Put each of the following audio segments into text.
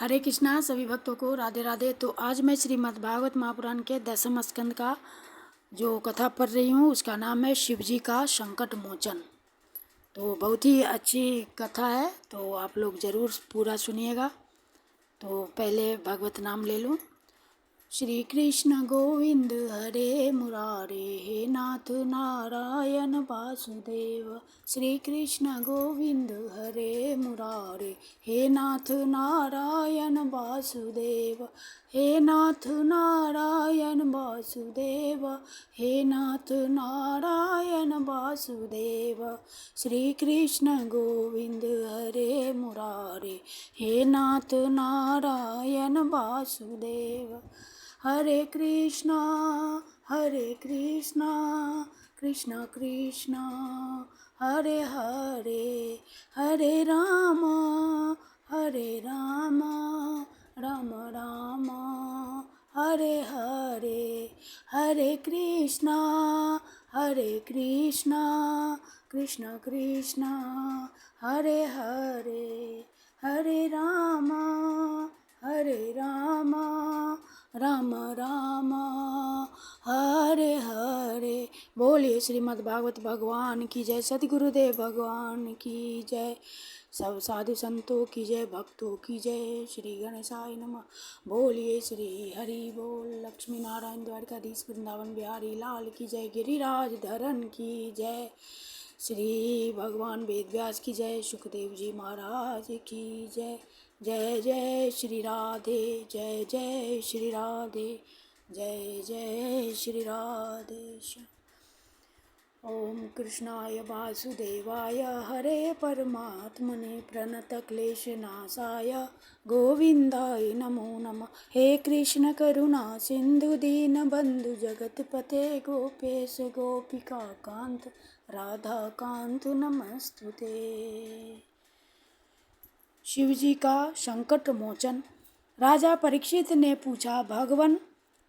हरे कृष्णा सभी भक्तों को राधे राधे। तो आज मैं श्रीमद् भागवत महापुराण के 10वें स्कंद का जो कथा पढ़ रही हूँ उसका नाम है शिव जी का संकट मोचन। तो बहुत ही अच्छी कथा है, तो आप लोग ज़रूर पूरा सुनिएगा। तो पहले भगवत नाम ले लूँ। श्री कृष्ण गोविंद हरे मुरारे, हे नाथ नारायण वासुदेव। श्री कृष्ण गोविंद हरे मुरारे, हे नाथ नारायण वासुदेव। हे नाथ नारायण वासुदेव, हे नाथ नारायण वासुदेव। श्री कृष्ण गोविंद हरे मुरारे, हे नाथ नारायण वासुदेव। हरे कृष्णा कृष्णा कृष्णा हरे हरे, हरे राम राम राम हरे हरे। हरे कृष्णा कृष्ण कृष्ण हरे हरे, हरे राम राम राम हरे हरे। बोलिए श्रीमद् भागवत भगवान की जय, सद्गुरुदेव भगवान की जय, सब साधु संतों की जय, भक्तों की जय। श्री गणेशाय नमः। बोलिए श्री हरि बोल। लक्ष्मी नारायण द्वारकाधीश वृंदावन बिहारी लाल की जय, गिरिराज धरन की जय। श्री भगवान वेदव्यास की जय, सुखदेव जी महाराज की जय। जय जय श्री राधे, जय जय श्री राधे, जय जय श्री राधे। ओम कृष्णाय वासुदेवाय हरे परमात्मने प्रणतक्लेशनाशाय गोविंदाय नमो नमः। हे कृष्ण करुणा सिंधु दीनबंधु जगतपते गोपेश गोपिका कांत राधा कांत नमस्तुते। शिव जी का संकट मोचन। राजा परीक्षित ने पूछा,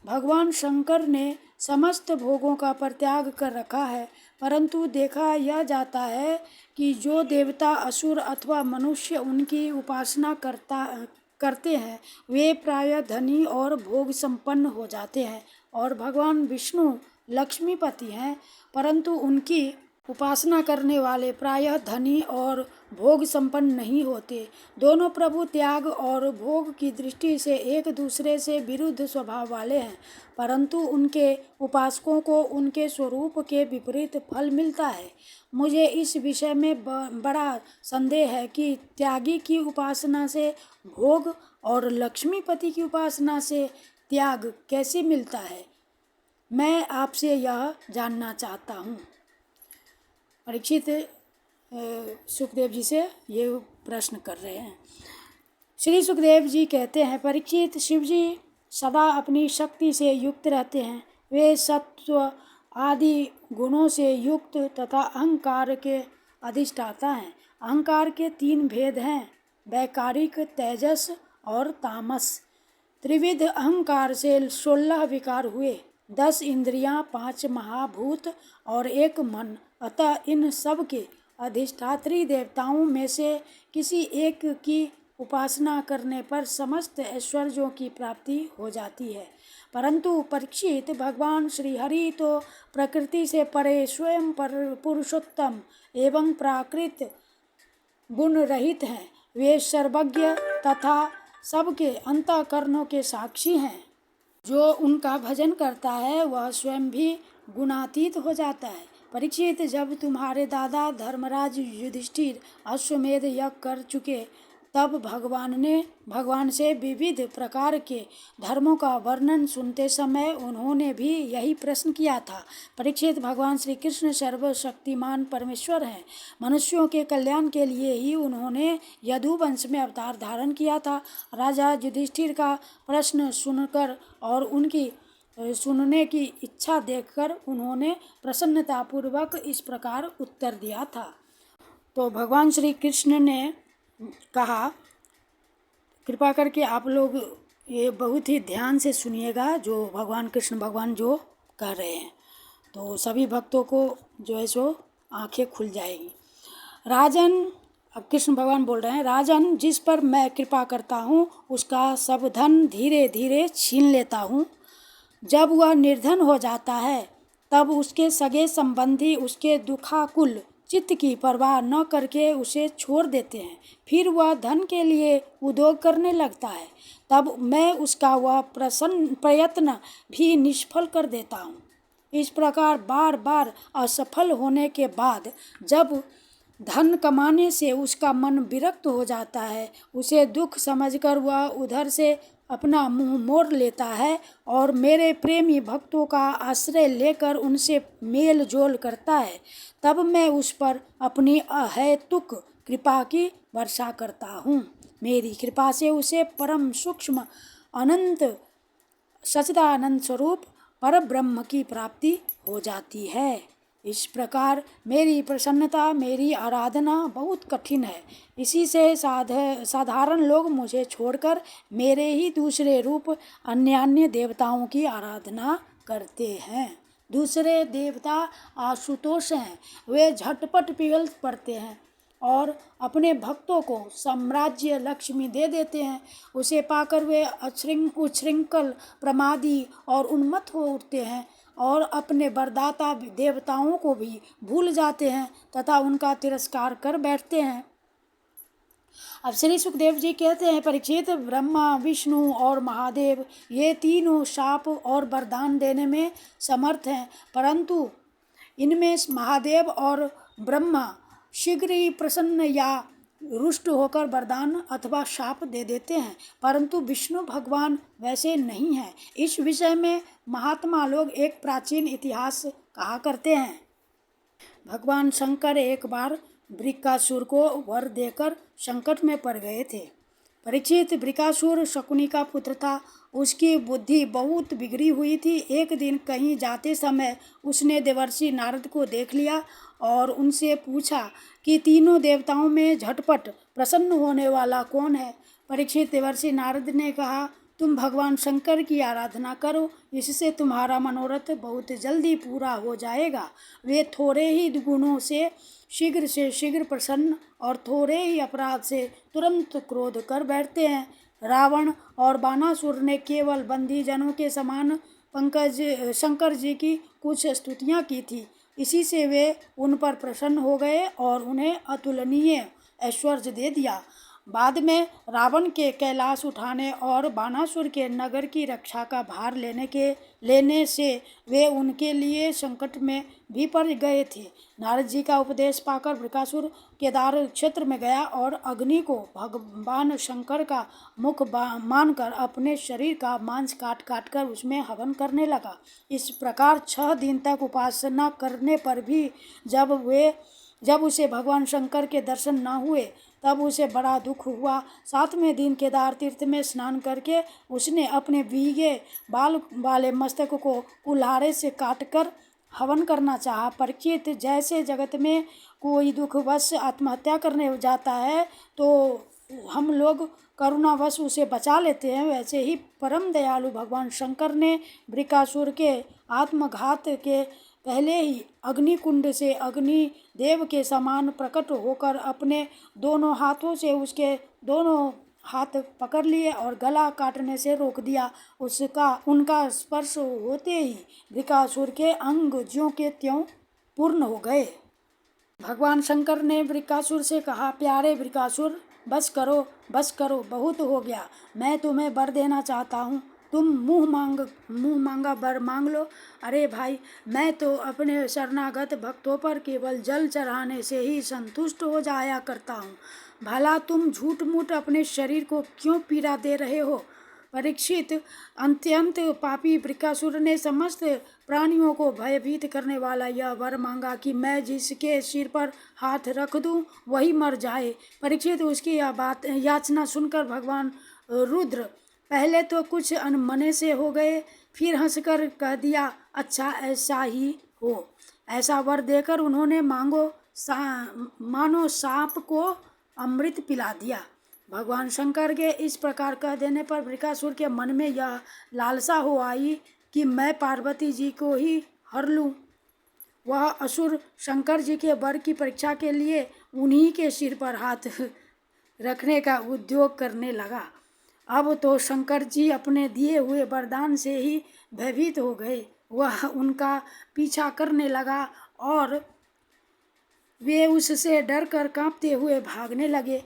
भगवान शंकर ने समस्त भोगों का परित्याग कर रखा है, परंतु देखा यह जाता है कि जो देवता, असुर अथवा मनुष्य उनकी उपासना करते हैं वे प्रायः धनी और भोग संपन्न हो जाते हैं, और भगवान विष्णु लक्ष्मीपति हैं, परंतु उनकी उपासना करने वाले प्रायः धनी और भोग संपन्न नहीं होते। दोनों प्रभु त्याग और भोग की दृष्टि से एक दूसरे से विरुद्ध स्वभाव वाले हैं, परंतु उनके उपासकों को उनके स्वरूप के विपरीत फल मिलता है। मुझे इस विषय में बड़ा संदेह है कि त्यागी की उपासना से भोग और लक्ष्मीपति की उपासना से त्याग कैसे मिलता है। मैं आपसे यह जानना चाहता हूँ। परीक्षित सुखदेव जी से ये प्रश्न कर रहे हैं। श्री सुखदेव जी कहते हैं, परीक्षित, शिव जी सदा अपनी शक्ति से युक्त रहते हैं। वे सत्व आदि गुणों से युक्त तथा अहंकार के अधिष्ठाता हैं। अहंकार के 3 भेद हैं, वैकारिक, तेजस और तामस। त्रिविध अहंकार से 16 विकार हुए, 10 इंद्रियां, 5 महाभूत और 1 मन। अतः इन सब के अधिष्ठात्री देवताओं में से किसी एक की उपासना करने पर समस्त ऐश्वर्यों की प्राप्ति हो जाती है। परंतु परीक्षित, भगवान श्री हरि तो प्रकृति से परे स्वयं पुरुषोत्तम एवं प्राकृत गुण रहित हैं। वे सर्वज्ञ तथा सबके अंतःकरणों के साक्षी हैं। जो उनका भजन करता है वह स्वयं भी गुणातीत हो जाता है। परीक्षित, जब तुम्हारे दादा धर्मराज युधिष्ठिर अश्वमेध यज्ञ कर चुके, तब भगवान से विविध प्रकार के धर्मों का वर्णन सुनते समय उन्होंने भी यही प्रश्न किया था। परीक्षित, भगवान श्री कृष्ण सर्वशक्तिमान परमेश्वर हैं। मनुष्यों के कल्याण के लिए ही उन्होंने यदुवंश में अवतार धारण किया था। राजा युधिष्ठिर का प्रश्न सुनकर और उनकी सुनने की इच्छा देखकर उन्होंने प्रसन्नतापूर्वक इस प्रकार उत्तर दिया था। तो भगवान श्री कृष्ण ने कहा, कृपा करके आप लोग ये बहुत ही ध्यान से सुनिएगा जो भगवान कृष्ण भगवान जो कह रहे हैं, तो सभी भक्तों को जो है सो आंखें खुल जाएगी। राजन, अब कृष्ण भगवान बोल रहे हैं, राजन, जिस पर मैं कृपा करता हूँ उसका सब धन धीरे धीरे छीन लेता हूँ। जब वह निर्धन हो जाता है तब उसके सगे संबंधी उसके दुखाकुल चित्त की परवाह न करके उसे छोड़ देते हैं। फिर वह धन के लिए उद्योग करने लगता है, तब मैं उसका वह प्रयत्न भी निष्फल कर देता हूँ। इस प्रकार बार बार असफल होने के बाद जब धन कमाने से उसका मन विरक्त हो जाता है, उसे दुख समझकर वह उधर से अपना मुंह मोड़ लेता है और मेरे प्रेमी भक्तों का आश्रय लेकर उनसे मेल जोल करता है। तब मैं उस पर अपनी अहेतुक कृपा की वर्षा करता हूँ। मेरी कृपा से उसे परम सूक्ष्म अनंत सच्चिदानंद स्वरूप पर ब्रह्म की प्राप्ति हो जाती है। इस प्रकार मेरी प्रसन्नता, मेरी आराधना बहुत कठिन है। इसी से साधारण लोग मुझे छोड़कर मेरे ही दूसरे रूप अन्य अन्य देवताओं की आराधना करते हैं। दूसरे देवता आशुतोष हैं, वे झटपट पिघल पड़ते हैं और अपने भक्तों को साम्राज्य लक्ष्मी दे देते हैं। उसे पाकर वे उच्छृंखल, प्रमादी और उन्मत्त हो उठते हैं और अपने वरदाता देवताओं को भी भूल जाते हैं तथा उनका तिरस्कार कर बैठते हैं। अब श्री सुखदेव जी कहते हैं, परीक्षित, ब्रह्मा, विष्णु और महादेव ये तीनों शाप और वरदान देने में समर्थ हैं, परंतु इनमें महादेव और ब्रह्मा शीघ्र ही प्रसन्न या रुष्ट होकर वरदान अथवा शाप दे देते हैं, परंतु विष्णु भगवान वैसे नहीं हैं। इस विषय में महात्मा लोग एक प्राचीन इतिहास कहा करते हैं। भगवान शंकर एक बार वृकासुर को वर देकर संकट में पड़ गए थे। परीक्षित, वृकासुर शकुनी का पुत्र था। उसकी बुद्धि बहुत बिगड़ी हुई थी। एक दिन कहीं जाते समय उसने देवर्षि नारद को देख लिया और उनसे पूछा कि तीनों देवताओं में झटपट प्रसन्न होने वाला कौन है। परीक्षित, देवर्षि नारद ने कहा, तुम भगवान शंकर की आराधना करो, इससे तुम्हारा मनोरथ बहुत जल्दी पूरा हो जाएगा। वे थोड़े ही गुणों से शीघ्र प्रसन्न और थोड़े ही अपराध से तुरंत क्रोध कर बैठते हैं। रावण और बानासुर ने केवल बंदी जनों के समान पंकज शंकर जी की कुछ स्तुतियाँ की थी, इसी से वे उन पर प्रसन्न हो गए और उन्हें अतुलनीय ऐश्वर्य दे दिया। बाद में रावण के कैलाश उठाने और बानासुर के नगर की रक्षा का भार लेने से वे उनके लिए संकट में भी पड़ गए थे। नारद जी का उपदेश पाकर वृकासुर केदार क्षेत्र में गया और अग्नि को भगवान शंकर का मुख मानकर अपने शरीर का मांस काट काट कर उसमें हवन करने लगा। इस प्रकार 6 दिन तक उपासना करने पर भी जब उसे भगवान शंकर के दर्शन न हुए तब उसे बड़ा दुख हुआ। 7वें दिन केदार तीर्थ में स्नान करके उसने अपने भीगे बाल वाले मस्तक को कुल्हाड़े से काटकर हवन करना चाहा। परीक्षित, जैसे जगत में कोई दुखवश आत्महत्या करने जाता है तो हम लोग करुणावश उसे बचा लेते हैं, वैसे ही परम दयालु भगवान शंकर ने वृकासुर के आत्मघात के पहले ही अग्निकुंड से अग्नि देव के समान प्रकट होकर अपने दोनों हाथों से उसके दोनों हाथ पकड़ लिए और गला काटने से रोक दिया। उनका स्पर्श होते ही वृकासुर के अंग ज्यों के त्यों पूर्ण हो गए। भगवान शंकर ने वृकासुर से कहा, प्यारे वृकासुर, बस करो, बहुत हो गया। मैं तुम्हें वर देना चाहता हूँ, तुम मुँह मांगा वर मांग लो। अरे भाई, मैं तो अपने शरणागत भक्तों पर केवल जल चढ़ाने से ही संतुष्ट हो जाया करता हूँ। भला तुम झूठ मूठ अपने शरीर को क्यों पीड़ा दे रहे हो। परीक्षित, अत्यंत पापी वृकासुर ने समस्त प्राणियों को भयभीत करने वाला यह वर मांगा कि मैं जिसके सिर पर हाथ रख दूं वही मर जाए। परीक्षित, उसकी यह बात याचना सुनकर भगवान रुद्र पहले तो कुछ अनमने से हो गए, फिर हंसकर कह दिया, अच्छा ऐसा ही हो। ऐसा वर देकर उन्होंने मानो सांप को अमृत पिला दिया। भगवान शंकर के इस प्रकार कह देने पर वृकासुर के मन में यह लालसा हो आई कि मैं पार्वती जी को ही हर लूँ। वह असुर शंकर जी के वर की परीक्षा के लिए उन्हीं के सिर पर हाथ रखने का उद्योग करने लगा। अब तो शंकर जी अपने दिए हुए वरदान से ही भयभीत हो गए। वह उनका पीछा करने लगा और वे उससे डरकर कांपते हुए भागने लगे।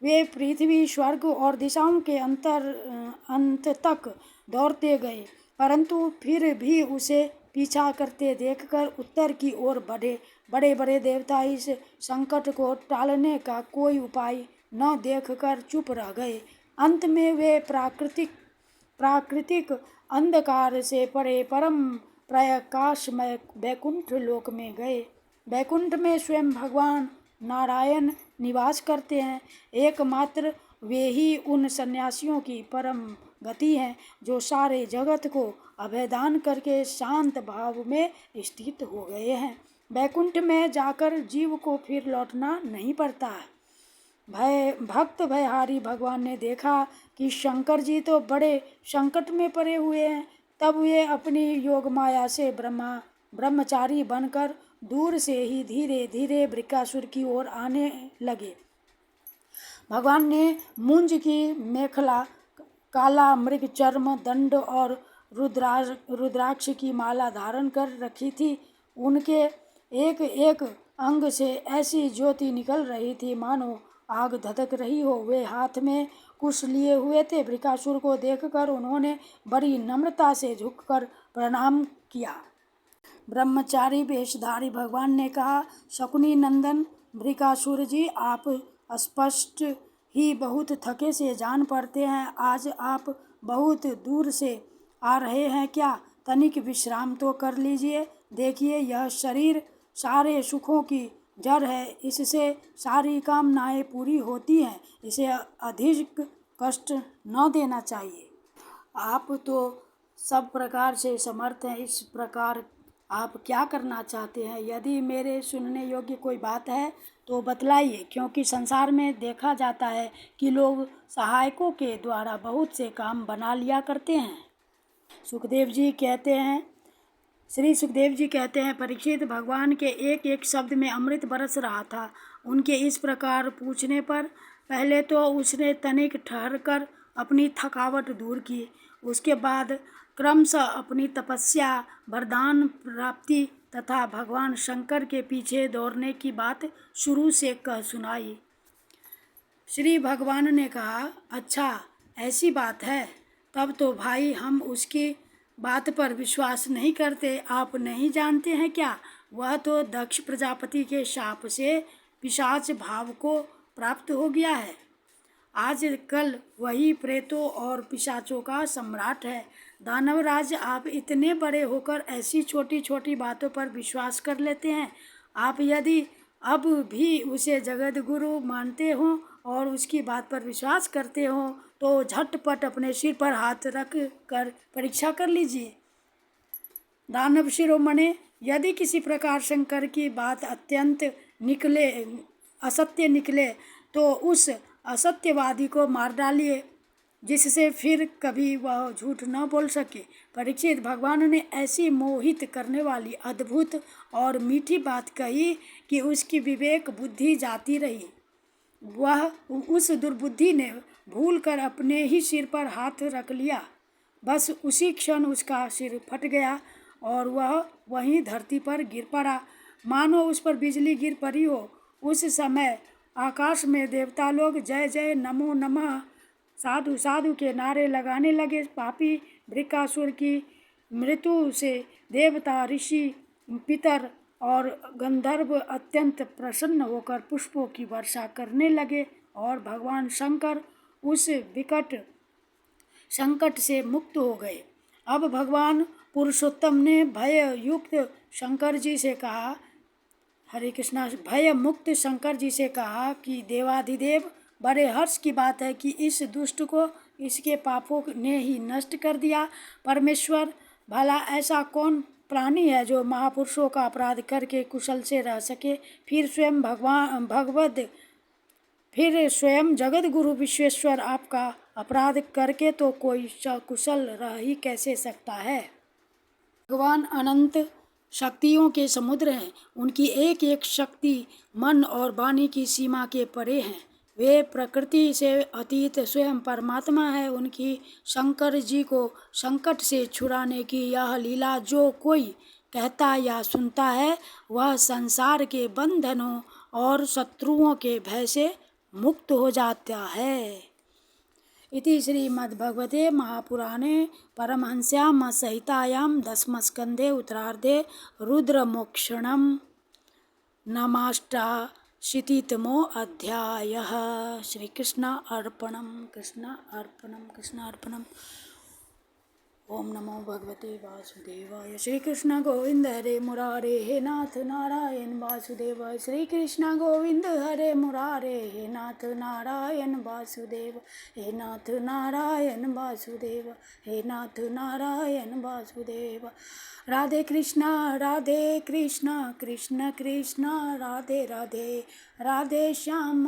वे पृथ्वी, स्वर्ग और दिशाओं के अंत तक दौड़ते गए, परंतु फिर भी उसे पीछा करते देखकर उत्तर की ओर बढ़े। बड़े बड़े देवता इस संकट को टालने का कोई उपाय न देखकर चुप रह गए। अंत में वे प्राकृतिक अंधकार से परे परम प्रकाशमय वैकुंठ लोक में गए। वैकुंठ में स्वयं भगवान नारायण निवास करते हैं। एकमात्र वे ही उन सन्यासियों की परम गति हैं जो सारे जगत को अभयदान करके शांत भाव में स्थित हो गए हैं। वैकुंठ में जाकर जीव को फिर लौटना नहीं पड़ता है। भक्त भयहारी भगवान ने देखा कि शंकर जी तो बड़े संकट में पड़े हुए हैं। तब वे अपनी योग माया से ब्रह्मचारी बनकर दूर से ही धीरे धीरे वृकासुर की ओर आने लगे। भगवान ने मुंज की मेखला, काला मृग चर्म, दंड और रुद्राक्ष की माला धारण कर रखी थी। उनके एक एक अंग से ऐसी ज्योति निकल रही थी मानो आग धधक रही हो। वे हाथ में कुश लिए हुए थे। वृकासुर को देखकर उन्होंने बड़ी नम्रता से झुककर प्रणाम किया। ब्रह्मचारी वेशधारी भगवान ने कहा, शकुनी नंदन वृकासुर जी, आप स्पष्ट ही बहुत थके से जान पड़ते हैं। आज आप बहुत दूर से आ रहे हैं क्या? तनिक विश्राम तो कर लीजिए। देखिए, यह शरीर सारे सुखों की जड़ है। इससे सारी कामनाएं पूरी होती हैं। इसे अधिक कष्ट न देना चाहिए। आप तो सब प्रकार से समर्थ हैं। इस प्रकार आप क्या करना चाहते हैं? यदि मेरे सुनने योग्य कोई बात है तो बतलाइए, क्योंकि संसार में देखा जाता है कि लोग सहायकों के द्वारा बहुत से काम बना लिया करते हैं। श्री सुखदेव जी कहते हैं, परीक्षित, भगवान के एक एक शब्द में अमृत बरस रहा था। उनके इस प्रकार पूछने पर पहले तो उसने तनिक ठहर कर अपनी थकावट दूर की। उसके बाद क्रमशः अपनी तपस्या, वरदान प्राप्ति तथा भगवान शंकर के पीछे दौड़ने की बात शुरू से कह सुनाई। श्री भगवान ने कहा, अच्छा ऐसी बात है, तब तो भाई हम उसकी बात पर विश्वास नहीं करते। आप नहीं जानते हैं क्या? वह तो दक्ष प्रजापति के शाप से पिशाच भाव को प्राप्त हो गया है। आजकल वही प्रेतों और पिशाचों का सम्राट है। दानवराज, आप इतने बड़े होकर ऐसी छोटी छोटी बातों पर विश्वास कर लेते हैं। आप यदि अब भी उसे जगत गुरु मानते हो और उसकी बात पर विश्वास करते हो तो झटपट अपने सिर पर हाथ रख कर परीक्षा कर लीजिए। दानव शिरोमणि, यदि किसी प्रकार शंकर की बात असत्य निकले तो उस असत्यवादी को मार डालिए, जिससे फिर कभी वह झूठ न बोल सके। परीक्षित, भगवान ने ऐसी मोहित करने वाली अद्भुत और मीठी बात कही कि उसकी विवेक बुद्धि जाती रही। वह उस दुर्बुद्धि ने भूल कर अपने ही सिर पर हाथ रख लिया। बस उसी क्षण उसका सिर फट गया और वह वहीं धरती पर गिर पड़ा, मानो उस पर बिजली गिर पड़ी हो। उस समय आकाश में देवता लोग जय जय, नमो नमः, साधु साधु के नारे लगाने लगे। पापी वृकासुर की मृत्यु से देवता, ऋषि, पितर और गंधर्व अत्यंत प्रसन्न होकर पुष्पों की वर्षा करने लगे और भगवान शंकर उस विकट संकट से मुक्त हो गए। अब भगवान पुरुषोत्तम ने भय युक्त शंकर जी से कहा, हरे कृष्णा, भय मुक्त शंकर जी से कहा कि देवाधिदेव, बड़े हर्ष की बात है कि इस दुष्ट को इसके पापों ने ही नष्ट कर दिया। परमेश्वर, भला ऐसा कौन प्राणी है जो महापुरुषों का अपराध करके कुशल से रह सके? फिर स्वयं जगत गुरु विश्वेश्वर आपका अपराध करके तो कोई कुशल रह ही कैसे सकता है? भगवान अनंत शक्तियों के समुद्र हैं। उनकी एक एक शक्ति मन और वाणी की सीमा के परे हैं। वे प्रकृति से अतीत स्वयं परमात्मा है। उनकी शंकर जी को संकट से छुड़ाने की यह लीला जो कोई कहता या सुनता है वह संसार के बंधनों और शत्रुओं के भय से मुक्त हो जाता है। इति श्रीमद्भगवते महापुराणे परमहंस्यां संहितायां दशमस्कन्धे उत्तरार्धे रुद्रमोक्षणं नमाष्टाशीतितमो अध्यायः। श्रीकृष्ण अर्पणम कृष्ण अर्पणम कृष्ण अर्पणम। ओम नमो भगवते वासुदेवाय। श्री कृष्ण गोविंद हरे मुरारे हे नाथ नारायण वासुदेव। श्री कृष्ण गोविंद हरे मुरारे हे नाथ नारायण वासुदेव। हे नाथ नारायण वासुदेव। हे नाथ नारायण वासुदेव। राधे कृष्ण कृष्ण कृष्ण राधे राधे। राधे श्याम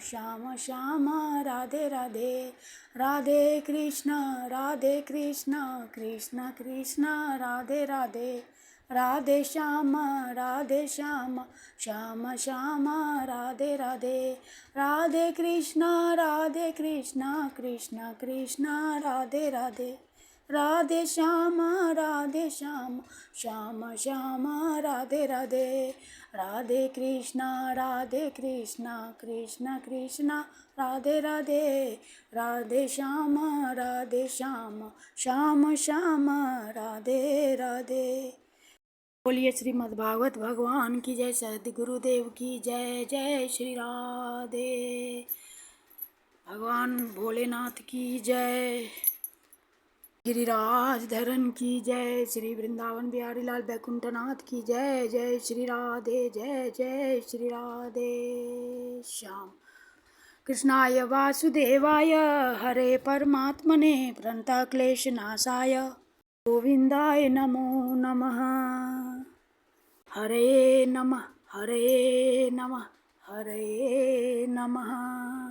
श्याम श्याम राधे राधे। राधे कृष्ण कृष्ण कृष्ण राधे राधे। राधे श्याम श्याम श्याम राधे राधे। राधे कृष्ण कृष्ण कृष्ण राधे राधे। राधे श्याम श्याम श्याम राधे राधे। राधे कृष्ण कृष्ण कृष्ण राधे राधे। राधे श्याम श्याम श्याम राधे राधे। बोलिए श्रीमद्भागवत भगवान की जय। सद्गुरुदेव की जय। जय श्री राधे। भगवान भोलेनाथ की जय। गिरिराज धरन की जय। श्री वृंदावन बिहारी लाल बैकुंठनाथ की जय। जय श्री राधे। जय जय श्री राधे श्याम। कृष्णाय वासुदेवाय हरे परमात्मने प्रणतक्लेशनाशाय गोविंदाय नमो नमः। हरे नमः हरे नमः हरे नमः।